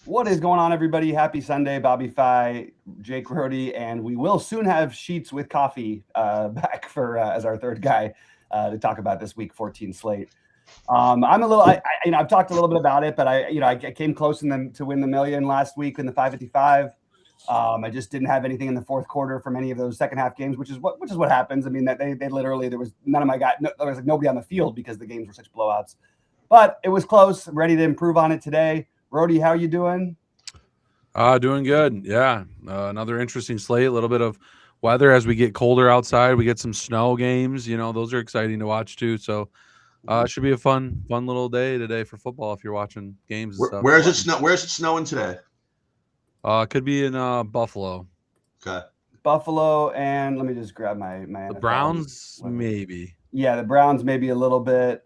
What is going on, everybody? Happy Sunday, Bobby Fi, Jake Rody, and we will soon have Sheets with Coffee back for as our third guy to talk about this Week 14 slate. I'm a little, I've talked a little bit about it, but I came close to win the million last week in the 555. I just didn't have anything in the fourth quarter from any of those second half games, which is what happens. I mean, that they literally there was none of my guys, there was like nobody on the field because the games were such blowouts. But it was close. Ready to improve on it today. Rody, how you doing? Doing good. Yeah. Another interesting slate. A little bit of weather as we get colder outside. We get some snow games. Those are exciting to watch too. So it should be a fun little day today for football if you're watching games and stuff. Where's it snow? Where's it snowing today? Could be in Buffalo. Okay. Buffalo, and let me just grab my The NFL. Browns, maybe. Yeah, the Browns maybe a little bit.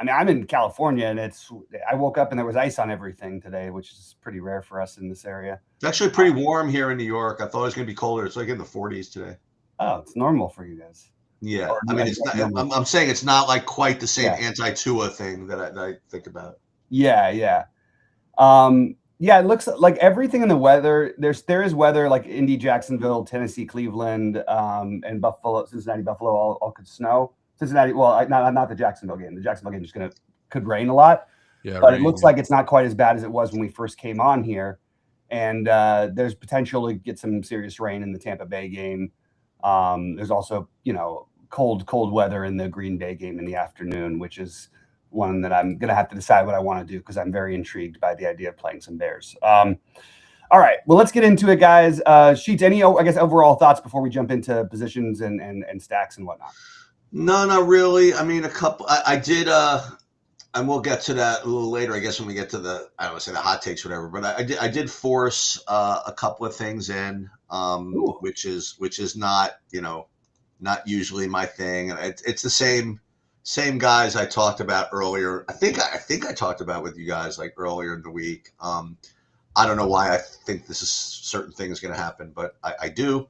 I'm in California, and I woke up and there was ice on everything today, which is pretty rare for us in this area. It's actually pretty warm here in New York. I thought it was going to be colder. It's like in the 40s today. Oh, it's normal for you guys. Yeah, I mean, it's not. I'm saying it's not like quite the same anti-Tua thing that I think about. Yeah. It looks like everything in the weather. There is weather like Indy, Jacksonville, Tennessee, Cleveland, and Buffalo, Cincinnati, Buffalo all could snow. Cincinnati, well, not the Jacksonville game. The Jacksonville game just could rain a lot. Yeah, but it looks like it's not quite as bad as it was when we first came on here. And there's potential to get some serious rain in the Tampa Bay game. There's also, cold weather in the Green Bay game in the afternoon, which is one that I'm going to have to decide what I want to do because I'm very intrigued by the idea of playing some Bears. All right, well, let's get into it, guys. Sheets, any, I guess, overall thoughts before we jump into positions and stacks and whatnot? No, not really. I mean, a couple. I did, and we'll get to that a little later, I guess, when we get to I don't want to say the hot takes, or whatever. But I did force a couple of things in, which is not not usually my thing. It's the same guys I talked about earlier. I think I talked about with you guys like earlier in the week. I don't know why I think this is certain things going to happen, but I do,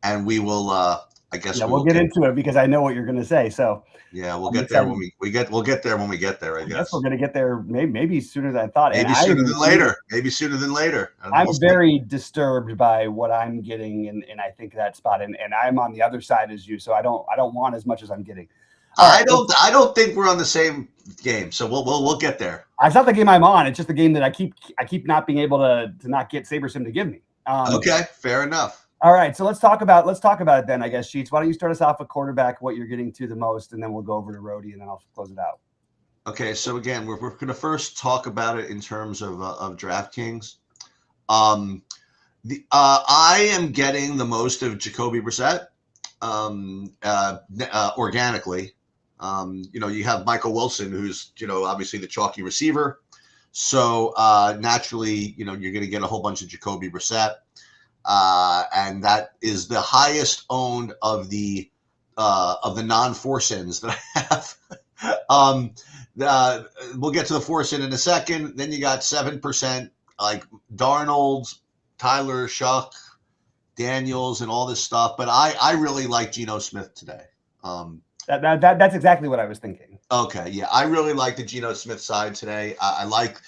and we will. I guess we'll get into it because I know what you're going to say. So yeah, we'll get there when we get. We'll get there when we get there. I guess we're going to get there maybe sooner than I thought. Maybe sooner than later. Maybe sooner than later. I'm very disturbed by what I'm getting, and I think that spot, and I'm on the other side as you, so I don't want as much as I'm getting. I don't think we're on the same game, so we'll get there. It's not the game I'm on. It's just the game that I keep not being able to not get SaberSim to give me. Okay, fair enough. All right, so let's talk about it then, I guess, Sheets. Why don't you start us off with quarterback, what you're getting to the most, and then we'll go over to Rody, and then I'll close it out. Okay, so again, we're going to first talk about it in terms of DraftKings. I am getting the most of Jacoby Brissett organically. You have Michael Wilson, who's obviously the chalky receiver, so naturally, you're going to get a whole bunch of Jacoby Brissett. And that is the highest owned of the non-force-ins that I have. We'll get to the force-in a second. Then you got 7%, like Darnold, Tyler, Shuck, Daniels, and all this stuff. But I really like Geno Smith today. That's exactly what I was thinking. Okay, yeah, I really like the Geno Smith side today. I like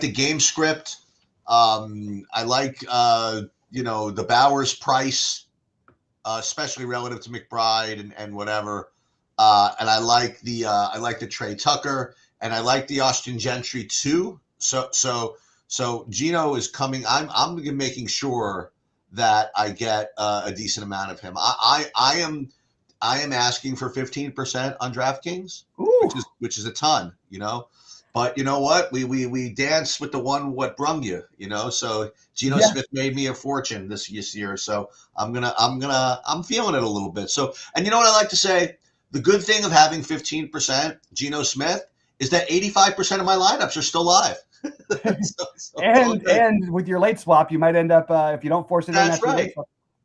the game script. I like the Bowers price, especially relative to McBride and whatever. And I like the Trey Tucker, and I like the Austin Gentry too. So Geno is coming. I'm making sure that I get a decent amount of him. I am asking for 15% on DraftKings, which is a ton, But you know what? We dance with the one what brung you, So Geno Smith made me a fortune this year, so I'm feeling it a little bit. So, and you know what I like to say? The good thing of having 15% Geno Smith is that 85% of my lineups are still live. and with your late swap, you might end up if you don't force it. That's right.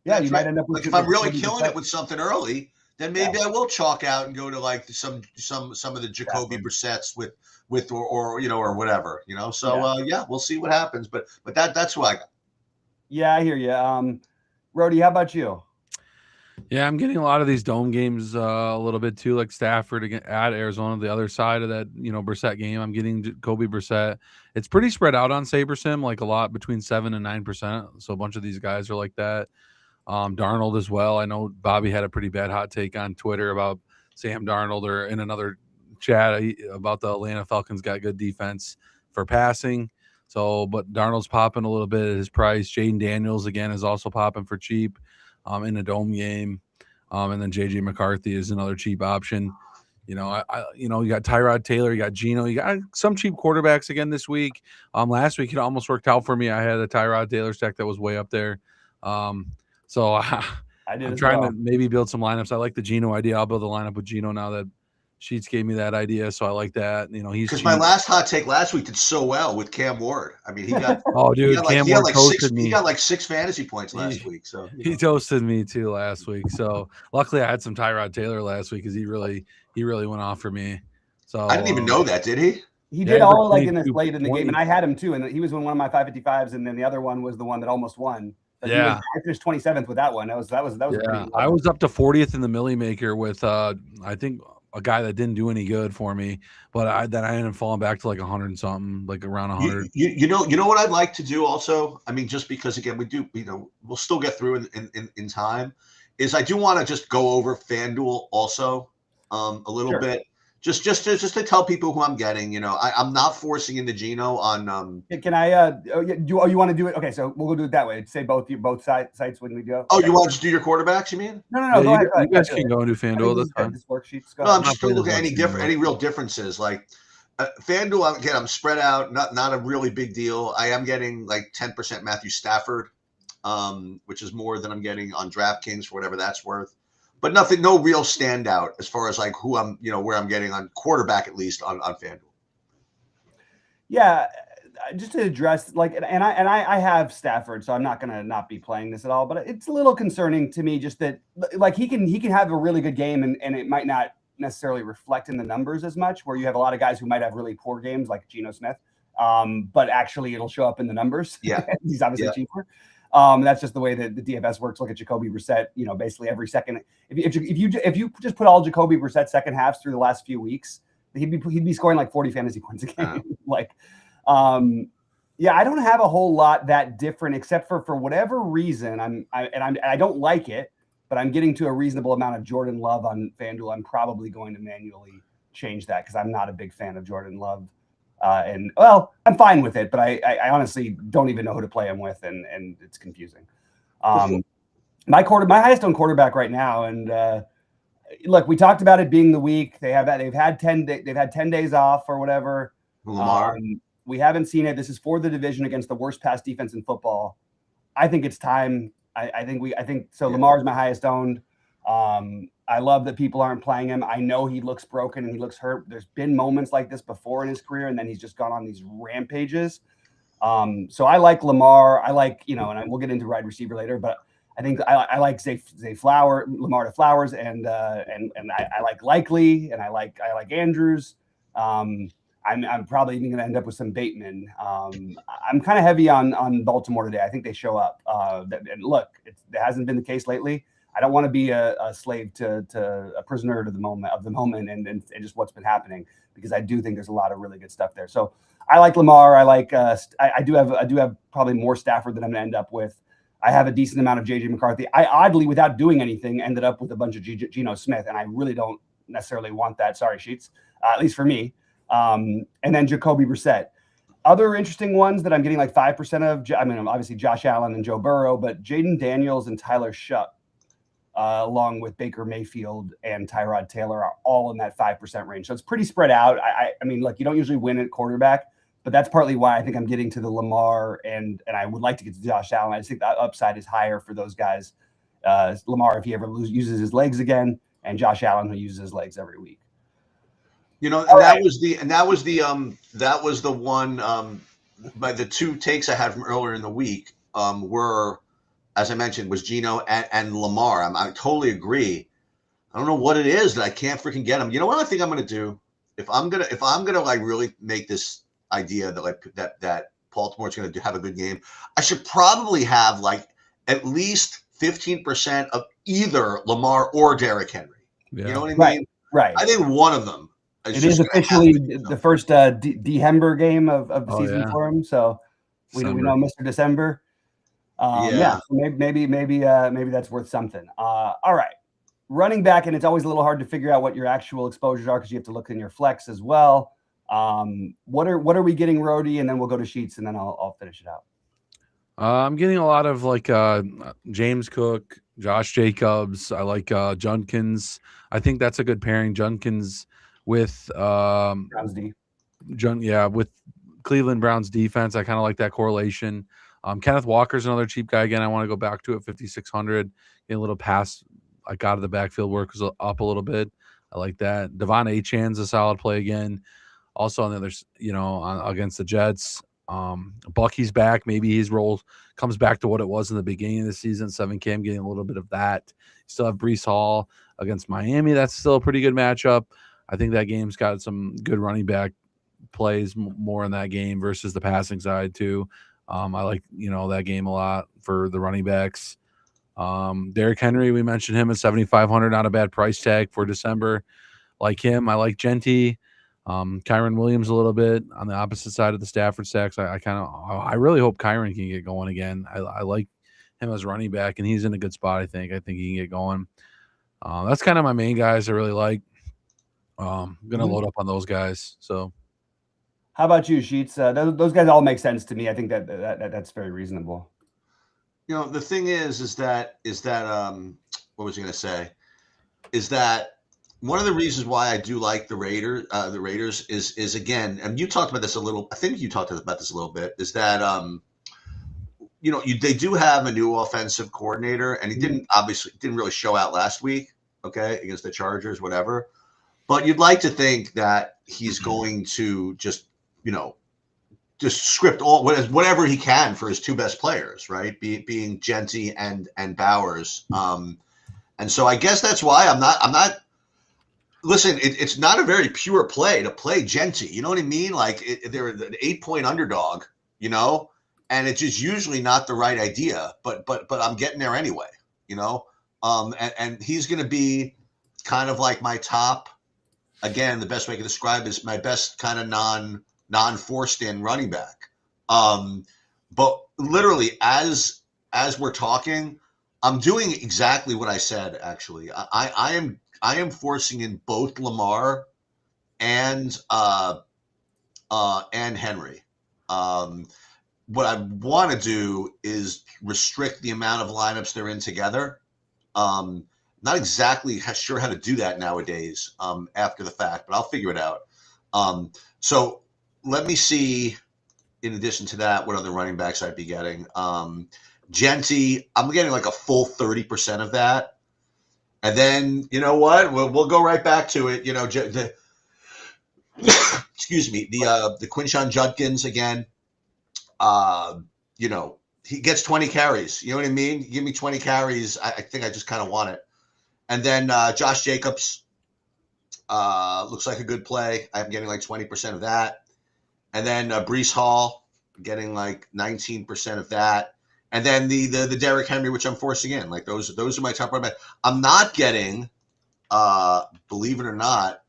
You might end up with if I'm really killing it with something early, then maybe I will chalk out and go to like some of the Jacoby Brissetts with or whatever, So we'll see what happens. But that's who I got. Yeah, I hear you. Rody, how about you? Yeah, I'm getting a lot of these dome games a little bit too, like Stafford at Arizona, the other side of that, Brissett game. I'm getting Jacoby Brissett. It's pretty spread out on SaberSim, like a lot between 7 and 9%. So a bunch of these guys are like that. Darnold as well. I know Bobby had a pretty bad hot take on Twitter about Sam Darnold, or in another chat about the Atlanta Falcons got good defense for passing. So, but Darnold's popping a little bit at his price. Jaden Daniels again is also popping for cheap in a dome game. And then JJ McCarthy is another cheap option. You got Tyrod Taylor, you got Geno, you got some cheap quarterbacks again this week. Last week it almost worked out for me. I had a Tyrod Taylor stack that was way up there. So I'm trying to maybe build some lineups. I like the Geno idea. I'll build a lineup with Geno now that Sheets gave me that idea, so I like that. He's because my last hot take last week did so well with Cam Ward. I mean, he got Cam Ward toasted me. He got like 6 fantasy points last week. So he toasted me too last week. So luckily I had some Tyrod Taylor last week because he really went off for me. So I didn't even know that, did he? He did all like in this late in the game, and I had him too. And he was one of my 555s, and then the other one was the one that almost won. But I finished 27th with that one. That was. Yeah, I was up to 40th in the Millie Maker with I think a guy that didn't do any good for me, but I ended up falling back to like 100 and something, like around 100. You know what I'd like to do also. I mean, just because again we do, we'll still get through in time. Is I do want to just go over FanDuel also a little bit. Just to tell people who I'm getting, I'm not forcing into Geno on. Can I? You want to do it? Okay, so we'll do it that way. Say both sites when we go. Oh, you want to just do your quarterbacks? You mean? No. Go ahead. You guys can go and do FanDuel. That's fine. No, I'm just going to look at any real differences. Like FanDuel, again, I'm spread out. Not a really big deal. I am getting like 10% Matthew Stafford, which is more than I'm getting on DraftKings for whatever that's worth. But no real standout as far as like who I'm, where I'm getting on quarterback, at least on FanDuel. Yeah, just to address and I have Stafford, so I'm not gonna not be playing this at all. But it's a little concerning to me, just that like he can have a really good game, and it might not necessarily reflect in the numbers as much. Where you have a lot of guys who might have really poor games, like Geno Smith, but actually it'll show up in the numbers. Yeah, he's obviously cheaper. That's just the way that the DFS works. Look at Jacoby Brissett, basically every second. If you just put all Jacoby Brissett second halves through the last few weeks, he'd be scoring like 40 fantasy points a game. I don't have a whole lot that different, except for whatever reason I don't like it, but I'm getting to a reasonable amount of Jordan Love on FanDuel. I'm probably going to manually change that because I'm not a big fan of Jordan Love. I'm fine with it, but I honestly don't even know who to play him with, and it's confusing. My highest owned quarterback right now, and look, we talked about it being the week. They've had 10 days off or whatever. Lamar. We haven't seen it. This is for the division against the worst pass defense in football. I think it's time. I think so. Lamar's my highest owned. I love that people aren't playing him. I know he looks broken and he looks hurt. There's been moments like this before in his career, and then he's just gone on these rampages. So I like Lamar. I like, and we'll get into wide receiver later, but I think I like Lamar to Flowers, and I like Likely, and I like Andrews. I'm probably even going to end up with some Bateman. I'm kind of heavy on Baltimore today. I think they show up. And look, it hasn't been the case lately. I don't want to be a slave to a prisoner to the moment and just what's been happening, because I do think there's a lot of really good stuff there. So I like Lamar. I like I do have probably more Stafford than I'm going to end up with. I have a decent amount of JJ McCarthy. I oddly, without doing anything, ended up with a bunch of Geno Smith, and I really don't necessarily want that. Sorry, Sheets. At least for me. And then Jacoby Brissett. Other interesting ones that I'm getting like 5% of. Obviously Josh Allen and Joe Burrow, but Jaden Daniels and Tyler Shuck, along with Baker Mayfield and Tyrod Taylor, are all in that 5% range. So it's pretty spread out. I mean, look, you don't usually win at quarterback, but that's partly why I think I'm getting to the Lamar, and I would like to get to Josh Allen. I just think that upside is higher for those guys. Lamar, if he ever uses his legs again, and Josh Allen, who uses his legs every week. That was the one. By the two takes I had from earlier in the week were, as I mentioned, was Geno and Lamar. I totally agree. I don't know what it is that I can't freaking get him. You know what I think I'm going to do? If I'm gonna like really make this idea that that Baltimore's going to have a good game, I should probably have like at least 15% either Lamar or Derrick Henry. Yeah. You know what I mean? Right. I think one of them. It is officially the first December game of the season for him. So we know Mr. December. So maybe that's worth something. All right. Running back, and it's always a little hard to figure out what your actual exposures are because you have to look in your flex as well. What are we getting, Rody? And then we'll go to Sheets, and then I'll finish it out. I'm getting a lot of like James Cook, Josh Jacobs. I like Junkins. I think that's a good pairing. Junkins with Browns D. With Cleveland Browns defense. I kind of like that correlation. Kenneth Walker's another cheap guy. Again, I want to go back to it, 5,600. Get a little pass. I got out of the backfield work was up a little bit. I like that. Devon Achan's a solid play again. Also on the other, against the Jets. Bucky's back. Maybe his role comes back to what it was in the beginning of the season. 7K, I'm getting a little bit of that. You still have Breece Hall against Miami. That's still a pretty good matchup. I think that game's got some good running back plays more in that game versus the passing side too. I like, that game a lot for the running backs. Derrick Henry, we mentioned him at 7,500, not a bad price tag for December. Like him, I like Genty. Kyron Williams a little bit on the opposite side of the Stafford stacks. I really hope Kyron can get going again. I like him as running back, and he's in a good spot. I think he can get going. That's kind of my main guys I really like. I'm gonna load up on those guys. So, how about you, Sheets? Those guys all make sense to me. I think that's very reasonable. The thing is that what was I going to say? Is that one of the reasons why I do like the Raiders is again, and you talked about this a little. I think you talked about this a little bit. Is that they do have a new offensive coordinator, and he didn't really show out last week. Okay, against the Chargers, whatever. But you'd like to think that he's going to just script whatever he can for his two best players, right? Being Genty and Bowers. And so I guess that's why I'm not. Listen, it's not a very pure play to play Genty. You know what I mean? Like they're an 8-point underdog, and it's just usually not the right idea. But I'm getting there anyway, and he's going to be kind of like my top. Again, the best way I can describe is my best kind of non-forced in running back. But literally as we're talking, I'm doing exactly what I said. Actually, I am forcing in both Lamar and Henry. What I want to do is restrict the amount of lineups they're in together. Not exactly sure how to do that nowadays after the fact, but I'll figure it out. So let me see, in addition to that, what other running backs I'd be getting. Genty, I'm getting like a full 30% of that. And then, you know what? We'll go right back to it. Excuse me, the Quinshon Judkins again. He gets 20 carries. You know what I mean? Give me 20 carries. I think I just kind of want it. And then Josh Jacobs looks like a good play. I'm getting like 20% of that. And then Breece Hall, getting like 19% of that. And then the Derrick Henry, which I'm forcing in. Like those are my top running backs. I'm not getting, believe it or not,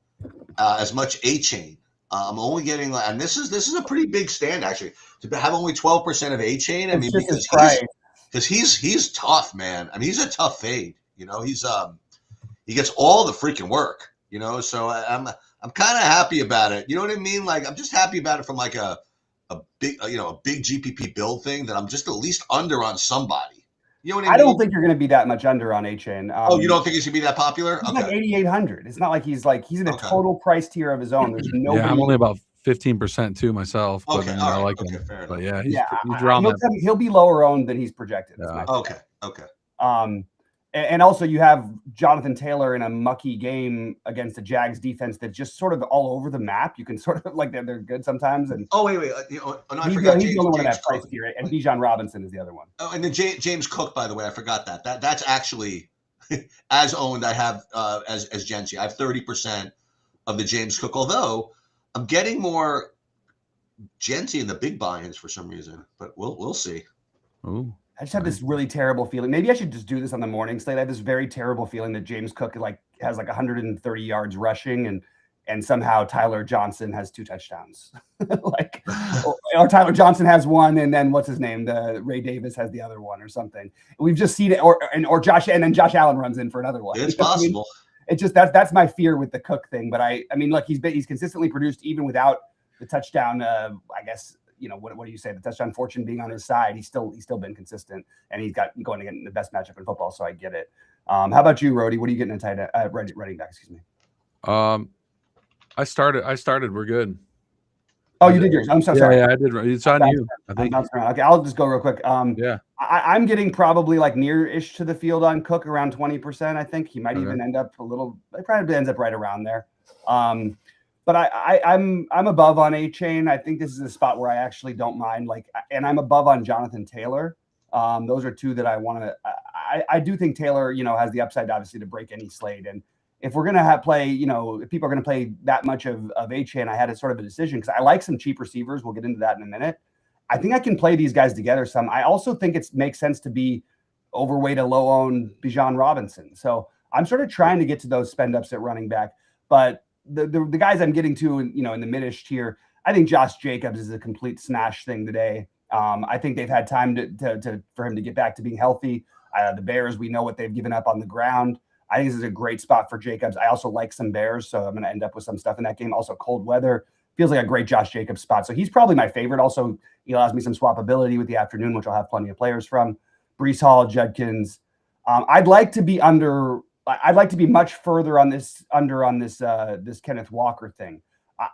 as much A-Chain. I'm only getting, and this is a pretty big stand actually, to have only 12% of A-Chain. I mean, because he's tough, man. I mean, he's a tough fade. He gets all the freaking work. So I'm kind of happy about it. You know what I mean? Like I'm just happy about it from like a big GPP build thing that I'm just at least under on somebody. You know what I mean? I don't think you're going to be that much under on A-Chain. You don't think he's going to be that popular? He's like 8,800. It's not like he's in a total price tier of his own. There's nobody. Yeah, I'm only about 15% too myself. But I like him. But yeah, he's around that. He'll be lower owned than he's projected. Yeah. Okay. And also you have Jonathan Taylor in a mucky game against the Jags defense that's just sort of all over the map. You can sort of like they're good sometimes. And wait, I forgot. He's the only one in that price tier, and Bijan Robinson is the other one. Oh, and then James Cook, by the way, I forgot that. That's actually as owned. I have as Genty. I have 30% of the James Cook. Although I'm getting more Genty in the big buy-ins for some reason, but we'll see. Ooh. I just have this really terrible feeling. Maybe I should just do this on the morning slate. I have this very terrible feeling that James Cook has 130 yards rushing, and somehow Tyler Johnson has 2 touchdowns. or Tyler Johnson has 1, and then what's his name? The Ray Davis has the other 1 or something. We've just seen it, or Josh, and then Josh Allen runs in for another 1. It's possible. It's just that's my fear with the Cook thing. But I mean, look, he's consistently produced even without the touchdown. I guess. What do you say? The touchdown fortune being on his side, he's still been consistent, and he's going to get the best matchup in football. So I get it. How about you, Rody? What are you getting in tight running back? Excuse me. I started. We're good. Oh, you did yours. I'm so sorry. Yeah, I did. It's on you. I think. Okay, I'll just go real quick. Yeah. I'm getting probably near-ish to the field on Cook, around 20%. I think he might even end up it probably ends up right around there. But I'm above on A-Chain. I think this is a spot where I actually don't mind. And I'm above on Jonathan Taylor. Those are 2 that I want to. I do think Taylor, has the upside obviously to break any slate. And if we're gonna play, if people are gonna play that much of A-Chain, I had a sort of a decision because I like some cheap receivers. We'll get into that in a minute. I think I can play these guys together some. I also think it makes sense to be overweight a low-owned Bijan Robinson. So I'm sort of trying to get to those spend ups at running back, but the guys I'm getting to, in the mid-ish tier, I think Josh Jacobs is a complete smash thing today. I think they've had time for him to get back to being healthy. The Bears, we know what they've given up on the ground. I think this is a great spot for Jacobs. I also like some Bears, so I'm going to end up with some stuff in that game. Also, cold weather feels like a great Josh Jacobs spot. So he's probably my favorite. Also, he allows me some swappability with the afternoon, which I'll have plenty of players from. Brees Hall, Judkins. I'd like to be much further on this this Kenneth Walker thing.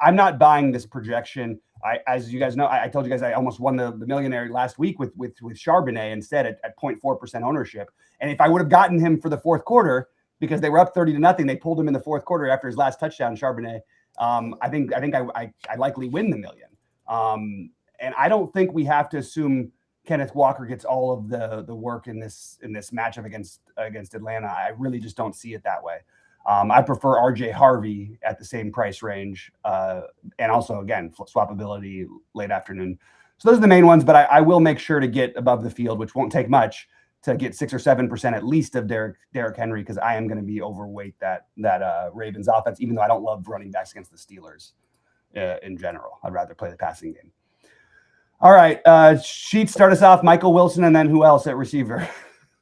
I'm not buying this projection. As you guys know, I told you guys I almost won the millionaire last week with Charbonnet instead at 0.4% ownership. And if I would have gotten him for the fourth quarter because they were up 30-0, they pulled him in the fourth quarter after his last touchdown, Charbonnet. I think I likely win the million. And I don't think we have to assume Kenneth Walker gets all of the work in this matchup against Atlanta. I really just don't see it that way. I prefer RJ Harvey at the same price range, and also again swappability late afternoon. So those are the main ones. But I will make sure to get above the field, which won't take much, to get 6 or 7% at least of Derrick Henry, because I am going to be overweight that Ravens offense, even though I don't love running backs against the Steelers in general. I'd rather play the passing game. All right, Sheets, start us off. Michael Wilson, and then who else at receiver?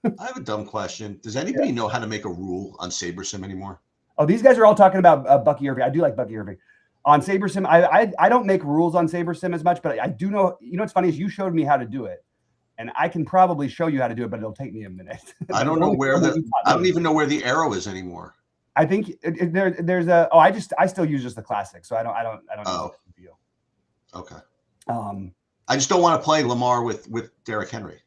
I have a dumb question. Does anybody know how to make a rule on SaberSim anymore? Oh, these guys are all talking about Bucky Irving. I do like Bucky Irving. On SaberSim, I don't make rules on SaberSim as much, but I do know. What's funny is you showed me how to do it, and I can probably show you how to do it, but it'll take me a minute. I don't know where I don't even know where the arrow is anymore. I think there's a. Oh, I still use just the classic, so I don't. Oh, view. Okay. I just don't want to play Lamar with Derrick Henry.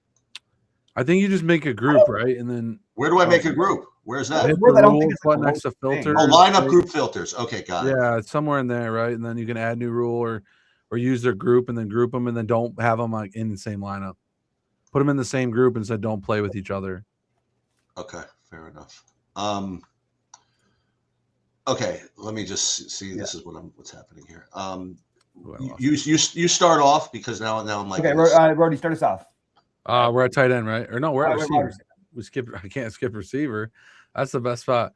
I think you just make a group, right? And then where do I make a group? Where's that? Hit the rules button next to filters. Oh, line up group filters. Okay, got it. Yeah, it's somewhere in there, right? And then you can add new rule or use their group and then group them and then don't have them in the same lineup. Put them in the same group and said don't play with each other. Okay, fair enough. Okay, let me just see. This is what's happening here. You start off because now I'm like, okay, Rody, start us off. We're at tight end, right? Or no, we're at receiver. I can't skip receiver. That's the best spot.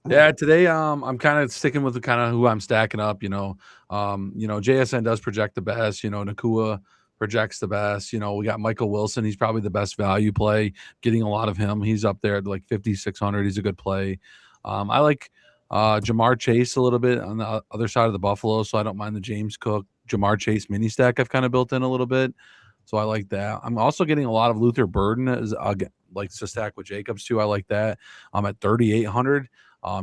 Yeah, today I'm kind of sticking with the kind of who I'm stacking up. JSN does project the best. Nakua projects the best. We got Michael Wilson. He's probably the best value play. Getting a lot of him. He's up there at like 5,600. He's a good play. I like Jamar Chase a little bit on the other side of the Buffalo, so I don't mind the James Cook Jamar Chase mini stack I've kind of built in a little bit. So I like that. I'm also getting a lot of Luther Burden as like to stack with Jacobs too. I like that. I'm at 3,800.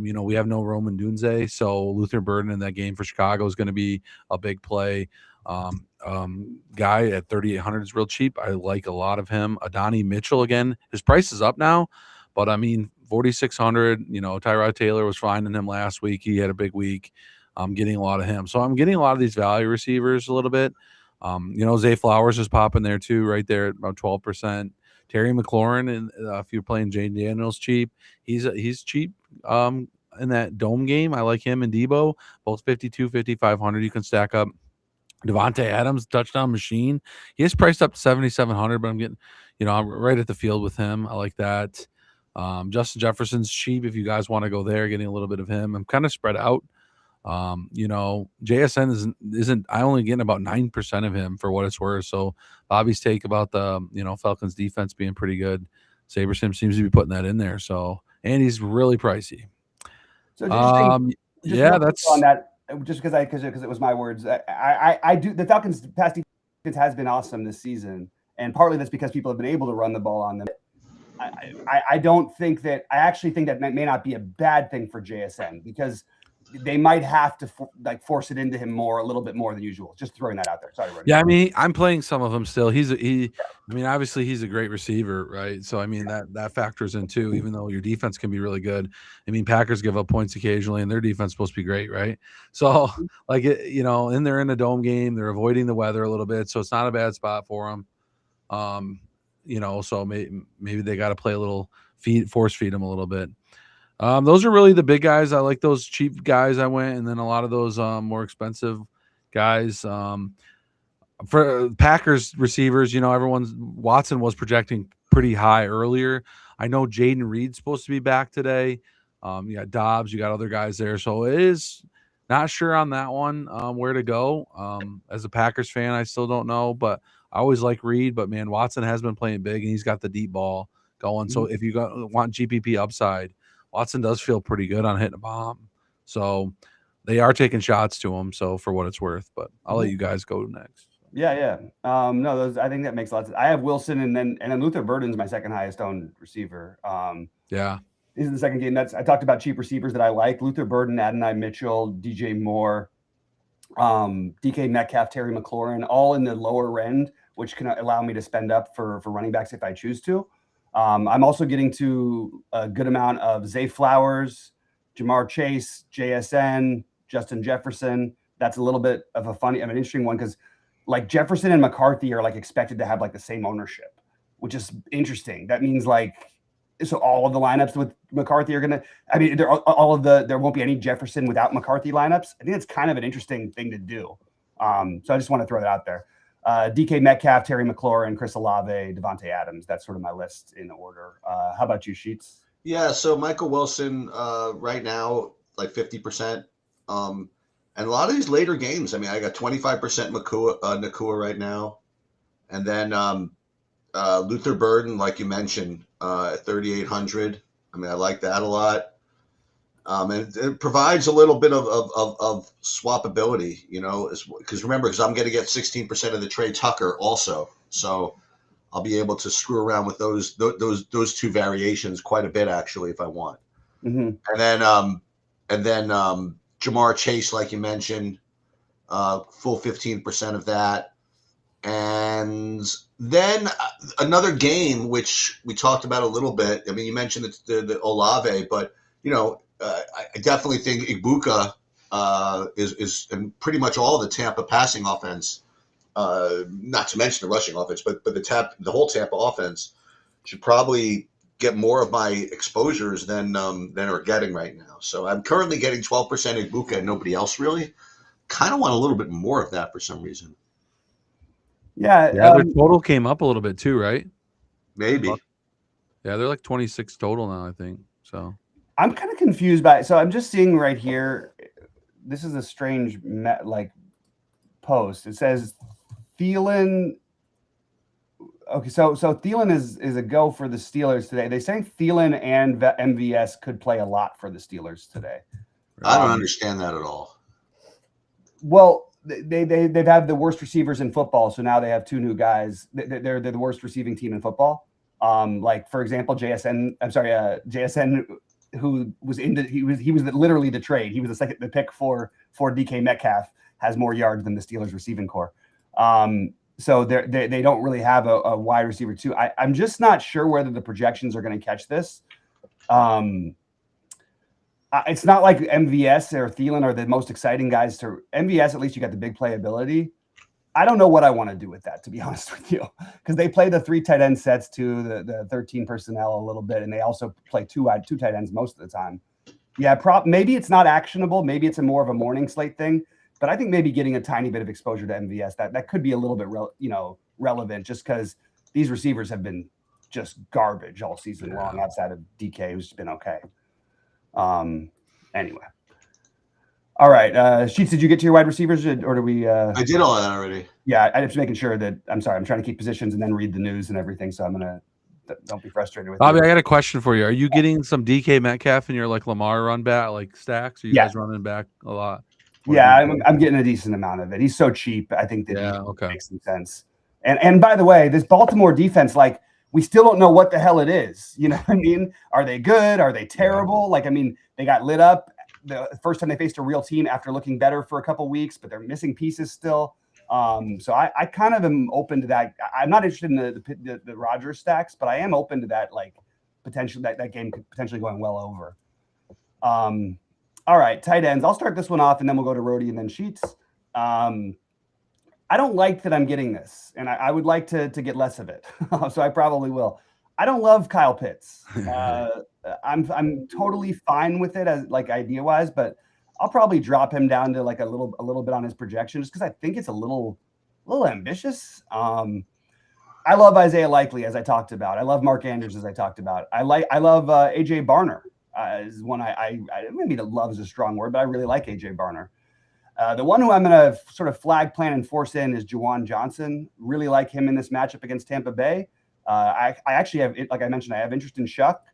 We have no Roman Dunze, so Luther Burden in that game for Chicago is going to be a big play. Guy at 3,800 is real cheap. I like a lot of him. Adonai Mitchell again. His price is up now, but 4,600. Tyrod Taylor was finding him last week. He had a big week. I'm getting a lot of him. So I'm getting a lot of these value receivers a little bit. Zay Flowers is popping there too, right there at about 12%. Terry McLaurin, and if you're playing Jane Daniels cheap, he's cheap. In that dome game, I like him and Debo, both 5,500. You can stack up Devontae Adams, touchdown machine. He is priced up to 7,700, but I'm getting, I'm right at the field with him. I like that. Justin Jefferson's cheap if you guys want to go there, getting a little bit of him. I'm kind of spread out. JSN isn't I only getting about 9% of him for what it's worth. So Bobby's take about the Falcons defense being pretty good. SaberSim seems to be putting that in there. So and he's really pricey. So that's on that. Just because it was my words. I do. The Falcons' pass defense has been awesome this season, and partly that's because people have been able to run the ball on them. I don't think that. I actually think that may not be a bad thing for JSN because they might have to force it into him a little bit more than usual. Just throwing that out there. Sorry, Rodney. Yeah, I mean, I'm playing some of them still. Obviously he's a great receiver, right? So I mean that factors in too. Even though your defense can be really good, I mean Packers give up points occasionally, and their defense is supposed to be great, right? So and they're in a dome game, they're avoiding the weather a little bit, so it's not a bad spot for them. So maybe they got to play a little force feed them a little bit. Those are really the big guys. I like those cheap guys I went, and then a lot of those more expensive guys. For Packers receivers, Watson was projecting pretty high earlier. I know Jaden Reed's supposed to be back today. You got Dobbs, you got other guys there. So it is not sure on that one where to go. As a Packers fan, I still don't know, but I always like Reed. But, man, Watson has been playing big, and he's got the deep ball going. So if you want GPP upside, Watson does feel pretty good on hitting a bomb. So they are taking shots to him, so for what it's worth. But I'll let you guys go next. Yeah. No, I think that makes a lot of sense. I have Wilson and then Luther Burden's my second highest owned receiver. Yeah. This is the second game. I talked about cheap receivers that I like. Luther Burden, Adonai Mitchell, DJ Moore, DK Metcalf, Terry McLaurin, all in the lower end, which can allow me to spend up for running backs if I choose to. I'm also getting to a good amount of Zay Flowers, Jamar Chase, JSN, Justin Jefferson. That's a little bit of an interesting one because like Jefferson and McCarthy are like expected to have like the same ownership, which is interesting. That means so all of the lineups with McCarthy are going to, there won't be any Jefferson without McCarthy lineups. I think it's kind of an interesting thing to do. So I just want to throw that out there. DK Metcalf, Terry McLaurin, Chris Olave, Devontae Adams. That's sort of my list in order. How about you, Sheets? Yeah, so Michael Wilson right now, like 50%. And a lot of these later games, I got 25% Nakua right now. And then Luther Burden, like you mentioned, at 3,800. I like that a lot. And it provides a little bit of swappability, because I'm going to get 16% of the Trey Tucker also. So I'll be able to screw around with those two variations quite a bit, actually, if I want. Mm-hmm. And then Jamar Chase, like you mentioned, full 15% of that. And then another game, which we talked about a little bit. You mentioned the Olave, but, I definitely think Ibuka is in pretty much all the Tampa passing offense, not to mention the rushing offense, but the whole Tampa offense should probably get more of my exposures than are getting right now. So I'm currently getting 12% Ibuka and nobody else really. Kind of want a little bit more of that for some reason. Yeah, their total came up a little bit too, right? Maybe. Yeah, they're like 26 total now, I think. So I'm kind of confused by it. So I'm just seeing right here. This is a strange post. It says Thielen. Okay, so Thielen is a go for the Steelers today. They're saying Thielen and MVS could play a lot for the Steelers today. I don't understand that at all. Well, they've had the worst receivers in football, so now they have two new guys. They're the worst receiving team in football. For example, JSN, who was he was literally the trade. He was the pick for DK Metcalf, has more yards than the Steelers receiving core. So they don't really have a wide receiver too. I'm just not sure whether the projections are going to catch this. It's not like MVS or Thielen are the most exciting guys to MVS. At least you got the big playability. I don't know what I want to do with that, to be honest with you, because they play the 3 tight end sets too, the 13 personnel a little bit, and they also play two tight ends most of the time. Yeah, maybe it's not actionable. Maybe it's more of a morning slate thing. But I think maybe getting a tiny bit of exposure to MVS, that could be a little bit relevant, just because these receivers have been just garbage all season long, outside of DK, who's been okay. Anyway. All right. Sheets, did you get to your wide receivers, or do we? I did all that already. Yeah, I'm just making sure that I'm sorry. I'm trying to keep positions and then read the news and everything. So I'm gonna don't be frustrated with Bobby. you. I got a question for you. Are you getting some DK Metcalf in your like Lamar run back like stacks? Are you guys running back a lot? Yeah, I'm getting a decent amount of it. He's so cheap. I think that makes some sense. And by the way, this Baltimore defense, like, we still don't know what the hell it is. You know what I mean? Are they good? Are they terrible? Like, I mean, they got lit up the first time they faced a real team after looking better for a couple weeks, but they're missing pieces still. So I kind of am open to that. I'm not interested in the Rodgers stacks, but I am open to that, like, potential that game could potentially going well over. All right, tight ends. I'll start this one off, and then we'll go to Rhodey and then Sheets. I don't like that I'm getting this, and I would like to get less of it, so I probably will. I don't love Kyle Pitts. I'm totally fine with it as like idea wise, but I'll probably drop him down to like a little bit on his projection, just because I think it's a little ambitious. I love Isaiah Likely, as I talked about. I love Mark Andrews, as I talked about. I love AJ Barner. Is one I maybe love is a strong word, but I really like AJ Barner. The one who I'm going to sort of flag, plan, and force in is Juwan Johnson. Really like him in this matchup against Tampa Bay. I actually have, like I mentioned, I have interest in Shuck,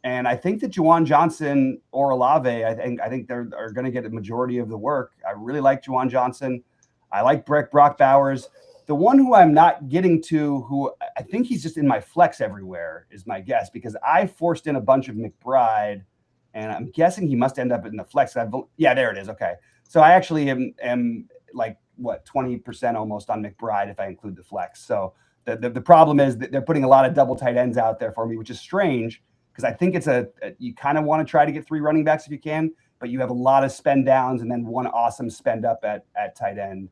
and I think that Juwan Johnson or Olave, I think they're going to get a majority of the work. I really like Juwan Johnson. I like Brock Bowers. The one who I'm not getting to, who I think he's just in my flex everywhere, is my guess, because I forced in a bunch of McBride, and I'm guessing he must end up in the flex. Yeah, there it is. Okay. So I actually am like, what, 20% almost on McBride if I include the flex. So the problem is that they're putting a lot of double tight ends out there for me, which is strange, because I think it's you kind of want to try to get 3 running backs if you can, but you have a lot of spend downs and then one awesome spend up at tight end.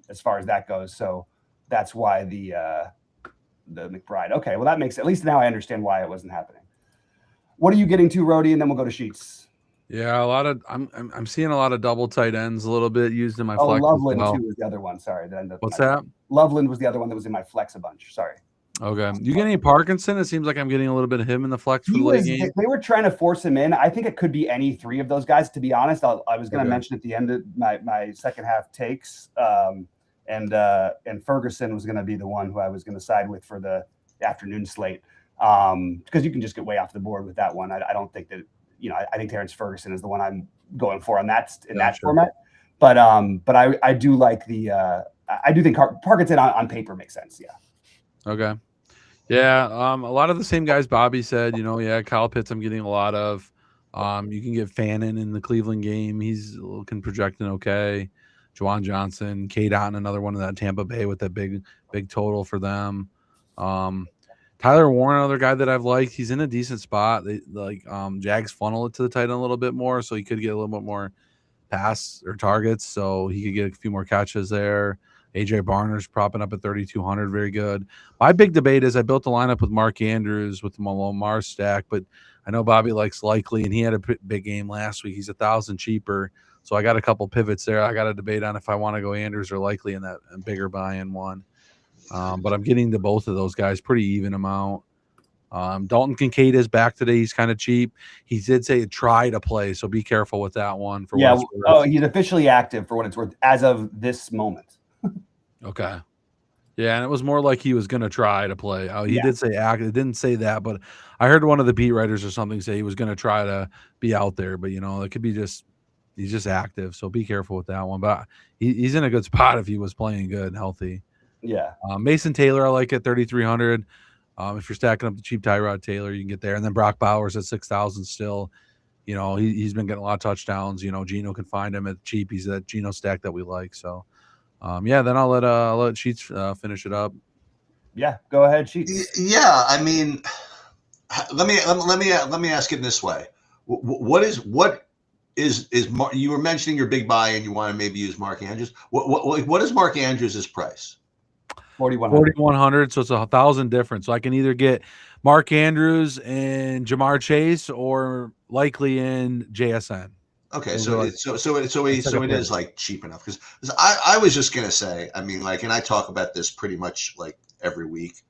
As far as that goes. So that's why the McBride. Okay, well, that makes, at least now I understand why it wasn't happening. What are you getting to, Rhodey? And then we'll go to Sheets. Yeah, a lot of I'm seeing a lot of double tight ends a little bit used in my flex. Loveland too was the other one. Sorry. What's that? Loveland was the other one that was in my flex a bunch. Sorry. Okay. You get any Parkinson? It seems like I'm getting a little bit of him in the flex for the late game. They were trying to force him in. I think it could be any 3 of those guys, to be honest. I was going to mention at the end of my second half takes, and Ferguson was going to be the one who I was going to side with for the afternoon slate, because you can just get way off the board with that one. I don't think that, I think Terrence Ferguson is the one I'm going for on that format. But I do like I do think Parkinson on paper makes sense. Yeah. Okay. Yeah. A lot of the same guys Bobby said, Kyle Pitts I'm getting a lot of. You can get Fannin in the Cleveland game. He's looking projecting okay. Juwan Johnson, K-Dot, another one in that Tampa Bay with that big total for them. Tyler Warren, another guy that I've liked. He's in a decent spot. They Jags funnel it to the tight end a little bit more, so he could get a little bit more pass or targets, so he could get a few more catches there. AJ Barner's propping up at 3,200, very good. My big debate is I built a lineup with Mark Andrews with the Lamar stack, but I know Bobby likes Likely, and he had a big game last week. He's 1,000 cheaper, so I got a couple pivots there. I got a debate on if I want to go Andrews or Likely in that bigger buy-in one. But I'm getting to both of those guys pretty even amount. Dalton Kincaid is back today. He's kind of cheap. He did say try to play, so be careful with that one. He's officially active for what it's worth as of this moment. Okay. Yeah, and it was more like he was going to try to play. He did say active. It didn't say that, but I heard one of the beat writers or something say he was going to try to be out there. But, it could be he's just active, so be careful with that one. But he's in a good spot if he was playing good and healthy. Yeah. Mason Taylor, I like at 3,300. If you're stacking up the cheap Tyrod Taylor, you can get there. And then Brock Bowers at 6,000 still. He's been getting a lot of touchdowns. Geno can find him at cheap. He's that Geno stack that we like. So, then I'll let Sheets finish it up. Yeah, go ahead, Sheets. Yeah, I mean, let me ask it this way: what is you were mentioning your big buy and you want to maybe use Mark Andrews? What is Mark Andrews' price? 4,100, so it's 1,000 difference. So I can either get Mark Andrews and Jamar Chase or Likely in JSN. Okay, Those are so it is like cheap enough because I was just gonna say, I mean, like, and I talk about this pretty much like every week.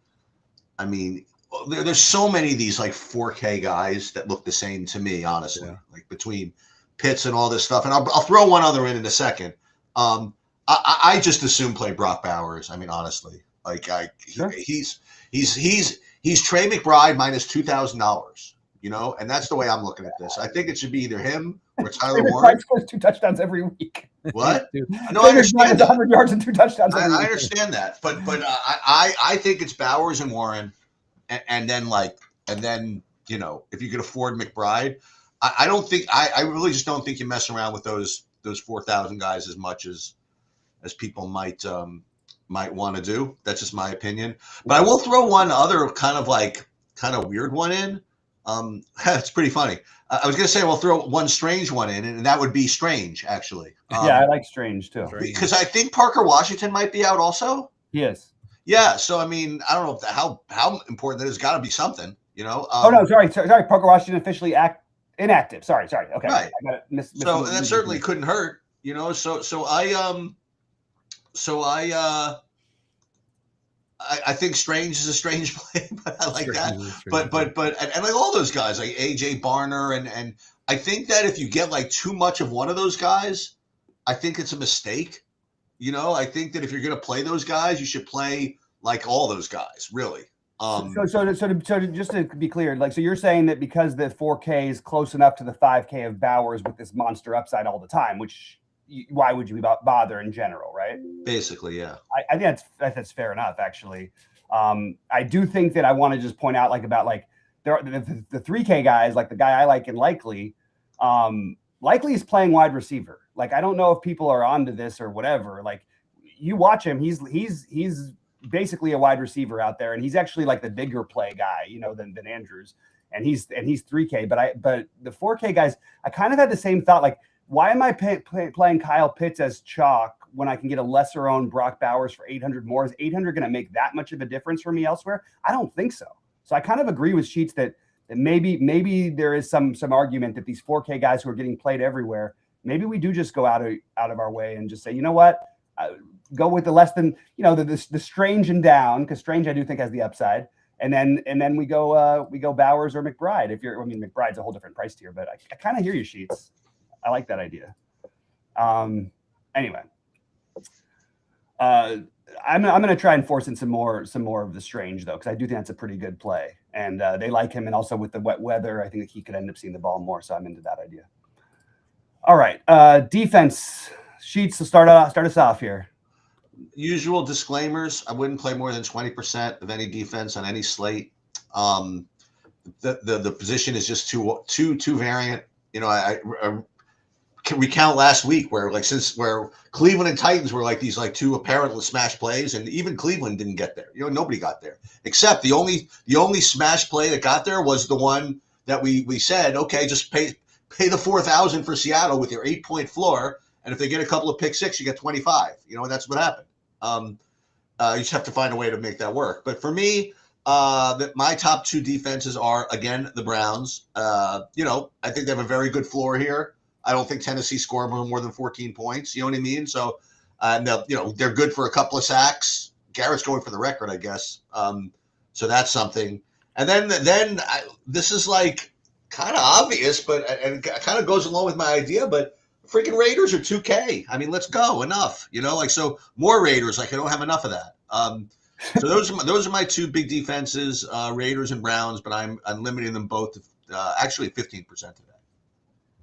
I mean, there's so many of these like 4K guys that look the same to me, honestly. Yeah. Like between Pitts and all this stuff, and I'll throw one other in a second. I just assume play Brock Bowers. I mean, honestly, like Sure. he's Trey McBride minus $2,000. You know, and that's the way I'm looking at this. I think it should be either him or Tyler Warren. Scores 2 touchdowns every week. What? No, I understand that. 100 yards and 2 touchdowns. I understand that, but I think it's Bowers and Warren, and then you know, if you could afford McBride, I don't think I really just don't think you mess around with those 4,000 guys as much as people might want to do. That's just my opinion. But I will throw one other kind of weird one in. It's pretty funny. I was going to say we'll throw one strange one in, and that would be Strange, actually. Yeah, I like Strange too. Because I think Parker Washington might be out also. Yes. Yeah, so I mean, I don't know how important that is. Got to be something, you know. Oh no, sorry. Parker Washington officially inactive. Sorry. Okay. Right. I got it. So that certainly couldn't hurt, you know. So I think Strange is a strange play, but I like that. But like all those guys, like AJ Barner, and I think that if you get like too much of one of those guys, I think it's a mistake. You know, I think that if you're going to play those guys, you should play like all those guys, really. So just to be clear, like, so you're saying that because the 4K is close enough to the 5K of Bowers with this monster upside all the time, which why would you bother in general, right? Basically, yeah. I think that's fair enough, actually. I do think that I want to just point out there are the 3K guys, like the guy I like in Likely. Likely is playing wide receiver. Like, I don't know if people are onto this or whatever. Like, you watch him, he's basically a wide receiver out there, and he's actually like the bigger play guy, you know, than Andrews. And he's 3K, but the 4K guys, I kind of had the same thought, like, why am I playing Kyle Pitts as chalk when I can get a lesser owned Brock Bowers for 800 more? Is 800 going to make that much of a difference for me elsewhere? I don't think so. So I kind of agree with Sheets that maybe there is some argument that these 4K guys who are getting played everywhere, maybe we do just go out of our way and just say, you know what, go with the less than, you know, the Strange and down, because Strange I do think has the upside, and then we go Bowers or McBride. McBride's a whole different price tier, but I kind of hear you, Sheets. I like that idea. Anyway, I'm going to try and force in some more of the Strange, though, because I do think that's a pretty good play, and they like him, and also with the wet weather, I think that he could end up seeing the ball more. So I'm into that idea. All right, defense. Sheets to start us off here. Usual disclaimers: I wouldn't play more than 20% of any defense on any slate. The position is just too variant. You know, I can recount last week where Cleveland and Titans were like these like two apparent smash plays, and even Cleveland didn't get there. You know, nobody got there except the only smash play that got there was the one that we said, okay, just pay the 4,000 for Seattle with your 8-point floor, and if they get a couple of pick six, you get 25. You know, that's what happened. You just have to find a way to make that work. But for me, my top two defenses are, again, the Browns. You know, I think they have a very good floor here. I don't think Tennessee scored more than 14 points. You know what I mean? So, they're good for a couple of sacks. Garrett's going for the record, I guess. So that's something. And then this is like kind of obvious, but and it kind of goes along with my idea. But freaking Raiders are 2K. I mean, let's go. Enough. You know, like, so more Raiders. Like, I don't have enough of that. So those are my two big defenses, Raiders and Browns. But I'm limiting them both to actually 15% today.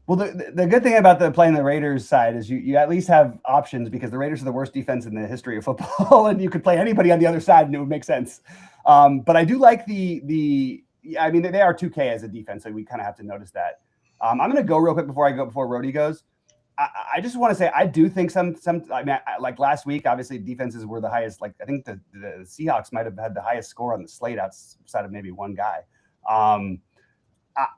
Well, the good thing about playing the Raiders side is you at least have options, because the Raiders are the worst defense in the history of football, and you could play anybody on the other side and it would make sense. But I do like they are 2K as a defense, so we kind of have to notice that. I'm going to go real quick before Rody goes. I just want to say I do think like last week, obviously defenses were the highest. Like, I think the Seahawks might have had the highest score on the slate outside of maybe one guy.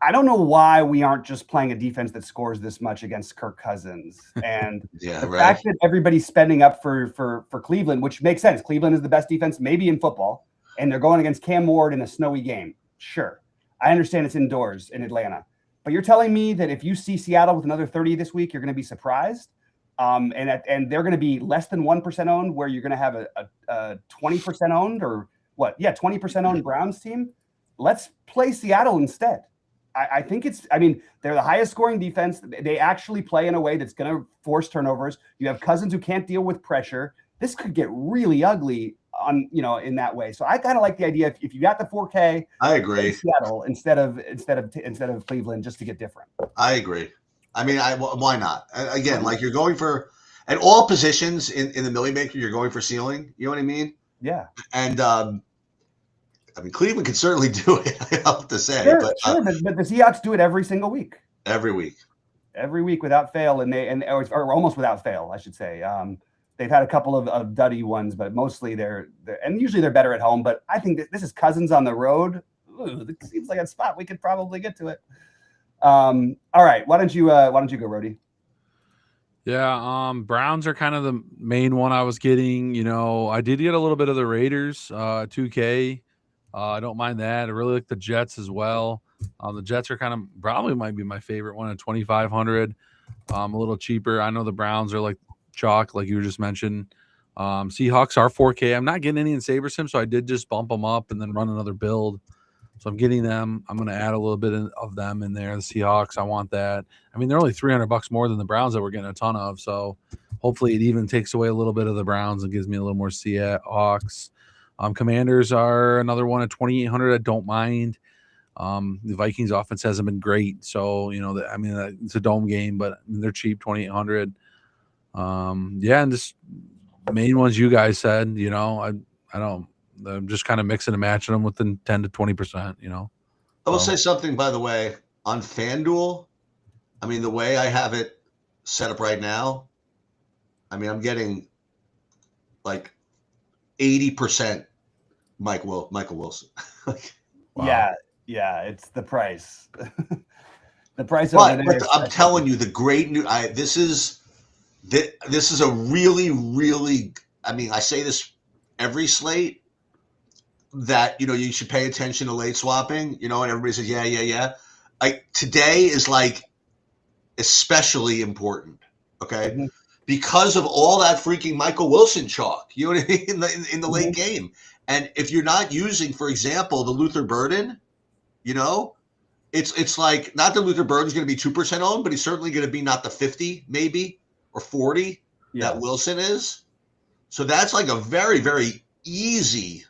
I don't know why we aren't just playing a defense that scores this much against Kirk Cousins. And fact that everybody's spending up for Cleveland, which makes sense. Cleveland is the best defense maybe in football, and they're going against Cam Ward in a snowy game. Sure. I understand it's indoors in Atlanta. But you're telling me that if you see Seattle with another 30 this week, you're going to be surprised. And they're going to be less than 1% owned, where you're going to have a 20% owned or what? Yeah, 20% owned Browns team. Let's play Seattle instead. I think they're the highest scoring defense. They actually play in a way that's going to force turnovers. You have Cousins who can't deal with pressure. This could get really ugly in that way. So I kind of like the idea if you got the 4K, I agree. Seattle instead of Cleveland, just to get different. I agree. I mean, why not? Again, like you're going for at all positions in the Millie Maker, you're going for ceiling. You know what I mean? Yeah. And I mean, Cleveland can certainly do it. I have to say, sure, but the Seahawks do it every single week. Every week without fail, or almost without fail, I should say. They've had a couple of duddy ones, but mostly they're and usually they're better at home. But I think this is Cousins on the road. Ooh, it seems like a spot we could probably get to it. All right, why don't you go, Rody? Yeah, Browns are kind of the main one I was getting. I did get a little bit of the Raiders, 2K. I don't mind that. I really like the Jets as well. The Jets are kind of probably might be my favorite one at 2,500. A little cheaper. I know the Browns are like chalk, like you were just mentioned. Seahawks are 4K. I'm not getting any in SaberSim, so I did just bump them up and then run another build. So I'm getting them. I'm going to add a little bit of them in there. The Seahawks, I want that. I mean, they're only $300 more than the Browns that we're getting a ton of. So hopefully it even takes away a little bit of the Browns and gives me a little more Seahawks. Commanders are another one at 2,800. I don't mind. The Vikings offense hasn't been great. So, it's a dome game, but they're cheap, 2,800. And just main ones you guys said, I'm just kind of mixing and matching them within 10 to 20%, I will say something, by the way, on FanDuel. I mean, the way I have it set up right now, I mean, I'm getting like 80% Michael Wilson. Wow. Yeah, it's the price. The price. But I'm telling you, the great news. This is a really, really. I mean, I say this every slate that you should pay attention to late swapping. And everybody says, yeah. Today is like especially important. Okay. Mm-hmm. Because of all that freaking Michael Wilson chalk, you know what I mean, in the late game. And if you're not using, for example, the Luther Burden, it's like not that Luther Burden's going to be 2% owned, but he's certainly going to be not the 50 maybe or 40 that Wilson is. So that's like a very, very easy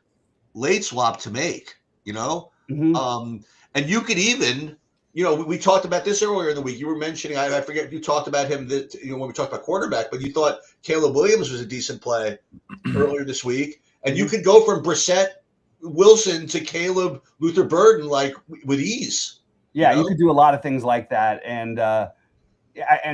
late swap to make, Mm-hmm. And you could even, we talked about this earlier in the week. You were mentioning, I forget, you talked about him when we talked about quarterback, but you thought Caleb Williams was a decent play earlier this week. And you could go from Brissett, Wilson to Caleb, Luther Burden, like with ease. Yeah, you could do a lot of things like that. And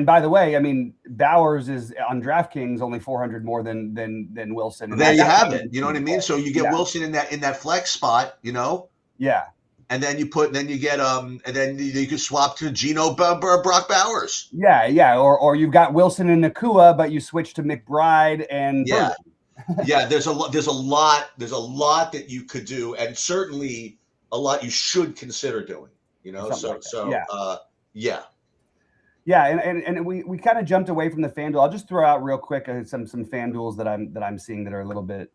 by the way, I mean, Bowers is on DraftKings only 400 more than Wilson. And there you have it. You know what I mean? So you get Wilson in that flex spot, Yeah. And then you could swap to Geno Brock Bowers. Yeah. Or you've got Wilson and Nakua, but you switch to McBride and Burden. Yeah, there's a lot that you could do, and certainly a lot you should consider doing. Yeah, and we kind of jumped away from the FanDuel. I'll just throw out real quick some FanDuels that I'm seeing that are a little bit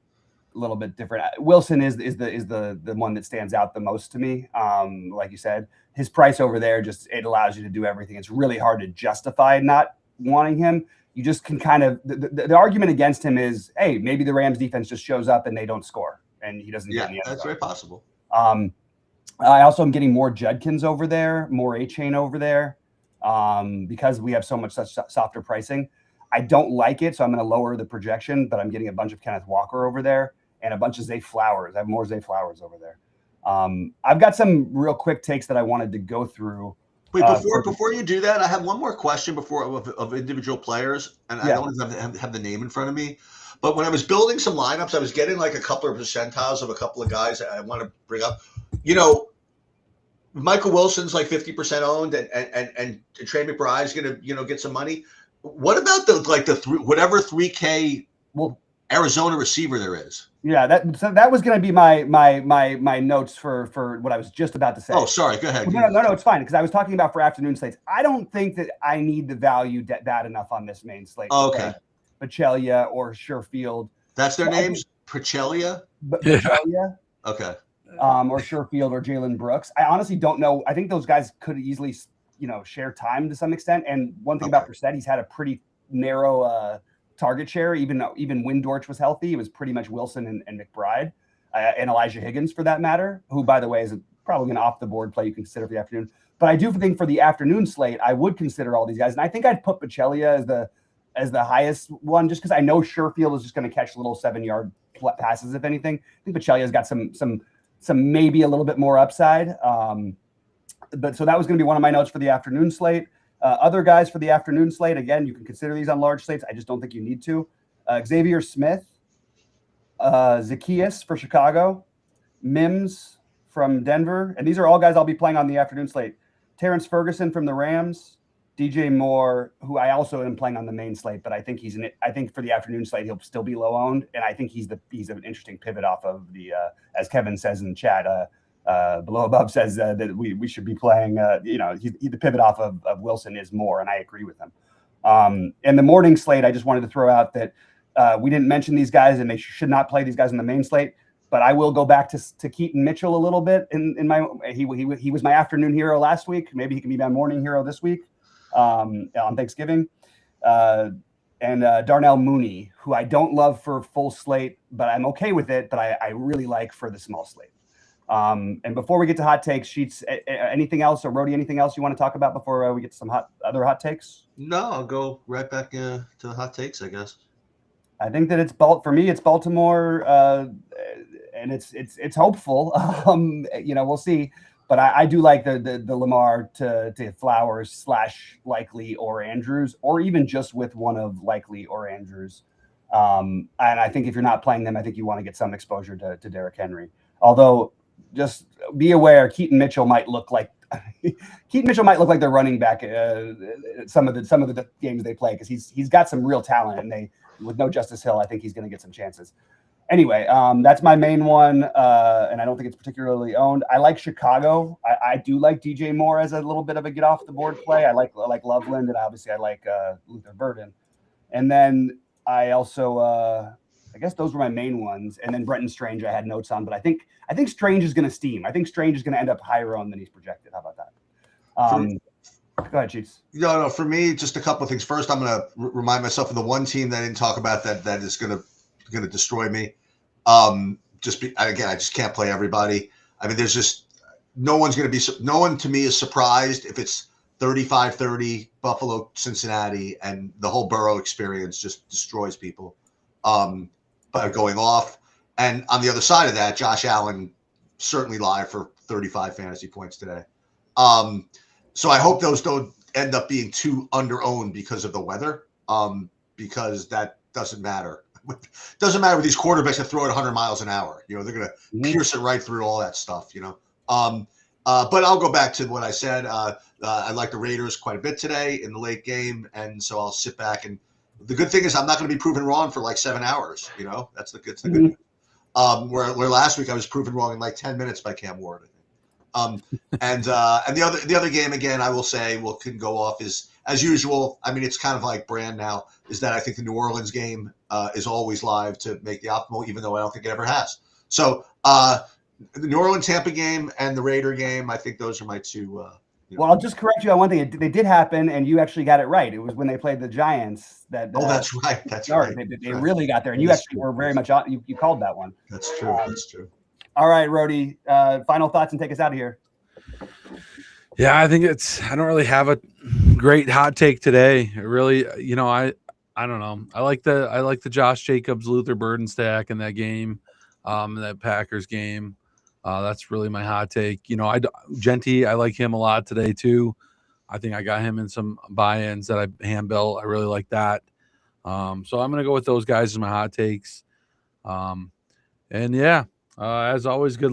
different. Wilson is the one that stands out the most to me. Like you said, his price over there it allows you to do everything. It's really hard to justify not wanting him. You just can kind of the argument against him is, hey, maybe the Rams defense just shows up and they don't score and he doesn't. Yeah, that's very possible. I also am getting more Judkins over there, more A-Chain over there, because we have so much such softer pricing. I don't like it, so I'm going to lower the projection, but I'm getting a bunch of Kenneth Walker over there and a bunch of Zay Flowers. I have more Zay Flowers over there. I've got some real quick takes that I wanted to go through. Wait, before you do that, I have one more question of individual players, and I don't have the name in front of me. But when I was building some lineups, I was getting like a couple of percentiles of a couple of guys that I want to bring up. Michael Wilson's like 50% owned, and Trey McBride's going to get some money. What about whatever 3K Arizona receiver there is? Yeah, that was going to be my notes for what I was just about to say. Oh, sorry. Go ahead. No, it's fine, because I was talking about for afternoon slates. I don't think that I need the value bad enough on this main slate. Okay. Pachelia or Sherfield. That's their names? Pachelia? Pachelia. Okay. Or Sherfield or Jalen Brooks. I honestly don't know. I think those guys could easily, share time to some extent. And one thing about Brissett, he's had a pretty narrow target share. Even when Dortch was healthy, it was pretty much Wilson and McBride and Elijah Higgins, for that matter, who, by the way, is probably an off the board play you can consider for the afternoon. But I do think for the afternoon slate, I would consider all these guys, and I think I'd put Pachelia as the highest one, just because I know Sherfield is just going to catch little 7-yard passes, if anything. I think Pachelia's got some maybe a little bit more upside. But so that was going to be one of my notes for the afternoon slate. Other guys for the afternoon slate, again, you can consider these on large slates. I just don't think you need to. Xavier Smith, Zacchaeus for Chicago, Mims from Denver. And these are all guys I'll be playing on the afternoon slate. Terrence Ferguson from the Rams, DJ Moore, who I also am playing on the main slate, but I think I think for the afternoon slate, he'll still be low owned. And I think he's an interesting pivot off of the, as Kevin says in the chat, below above says that we should be playing, the pivot off of Wilson is Moore, and I agree with him. And the morning slate, I just wanted to throw out that we didn't mention these guys, and they should not play these guys in the main slate. But I will go back to Keaton Mitchell a little bit. He was my afternoon hero last week. Maybe he can be my morning hero this week on Thanksgiving. And Darnell Mooney, who I don't love for full slate, but I'm okay with it. But I really like for the small slate. And before we get to hot takes, Sheets, anything else, or Rody, anything else you want to talk about before we get to some other hot takes? No, I'll go right back to the hot takes, I guess. I think that for me, it's Baltimore, and it's hopeful. We'll see. But I do like the Lamar to Flowers / Likely or Andrews, or even just with one of Likely or Andrews. And I think if you're not playing them, I think you want to get some exposure to Derrick Henry. Although, just be aware, Keaton Mitchell might look like their running back. Some of the games they play, because he's got some real talent, and with no Justice Hill, I think he's going to get some chances. Anyway, that's my main one, and I don't think it's particularly owned. I like Chicago. I do like DJ Moore as a little bit of a get off the board play. I like Loveland, and obviously I like Luther Burden. And then I also, I guess those were my main ones. And then Brenton Strange I had notes on, but I think Strange is going to steam. I think Strange is going to end up higher owned than he's projected. How about that? Go ahead, Cheats. No, for me, just a couple of things. First, I'm going to remind myself of the one team that I didn't talk about that is going to destroy me. I just can't play everybody. I mean, there's just no one to me is surprised if it's 35-30 Buffalo, Cincinnati, and the whole Burrow experience just destroys people by going off. And on the other side of that, Josh Allen certainly live for 35 fantasy points today. So I hope those don't end up being too under-owned because of the weather, because that doesn't matter. It doesn't matter with these quarterbacks that throw it 100 miles an hour. They're going to pierce it right through all that stuff, But I'll go back to what I said. I like the Raiders quite a bit today in the late game, and so I'll sit back. And the good thing is I'm not going to be proven wrong for like 7 hours. That's the good thing. Where last week I was proven wrong in like 10 minutes by Cam Ward, I think. And the other game, again, I will say can go off is, as usual. I mean, it's kind of like brand now, is that I think the New Orleans game is always live to make the optimal, even though I don't think it ever has. So the New Orleans Tampa game and the Raider game, I think those are my two. Well, I'll just correct you on one thing. They did happen, and you actually got it right. It was when they played the Giants that. That's right. That's right. They really got there, and you actually were very much on. You called that one. That's true. That's true. All right, Rody. Final thoughts and take us out of here. Yeah, I think I don't really have a great hot take today. I really, I don't know. I like the Josh Jacobs, Luther Burden stack in that game, that Packers game. That's really my hot take. Genty, I like him a lot today too. I think I got him in some buy-ins that I hand-built. I really like that. So I'm going to go with those guys as my hot takes. And yeah, as always, good luck.